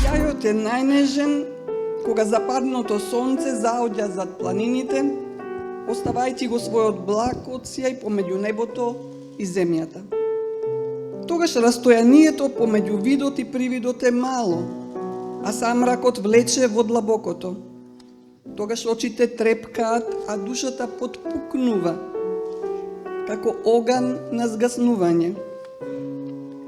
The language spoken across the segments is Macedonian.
Сјајот е најнежен кога западното сонце заоѓа зад планините, оставајќи го својот благ одсјај помеѓу небото и земјата. Тогаш растојанието помеѓу видот и привидот е мало, а самракот влече во длабокото. Тогаш очите трепкаат, а душата потпукнува, како оган на згаснување.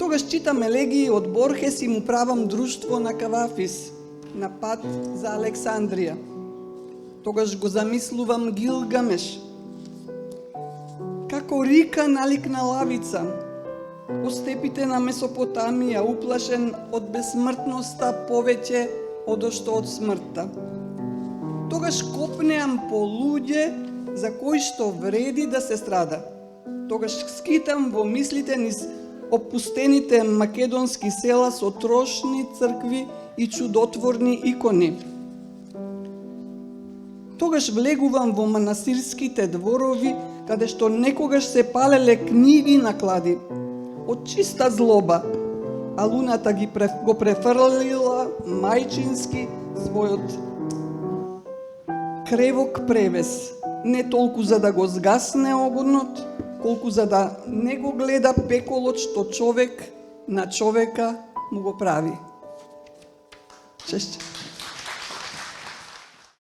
Тогаш читам елегии од Борхес и му правам друштво на Кавафис, на пат за Александрија. Тогаш го замислувам Гилгамеш, како рика наликна лавица, по степите на Месопотамија, уплашен од безсмртноста повеќе одошто од смртта. Тогаш копнеам по луѓе за кои што вреди да се страда. Тогаш скитам во мислите низ опустените македонски села со трошни цркви и чудотворни икони. Тогаш влегувам во манастирските дворови, каде што некогаш се палеле книги на клади, од чиста злоба, а луната го префрлила мајчински својот кревок превес, не толку за да го згасне огнот, колку за да не го гледа пеколот што човек на човека му го прави. Чешće.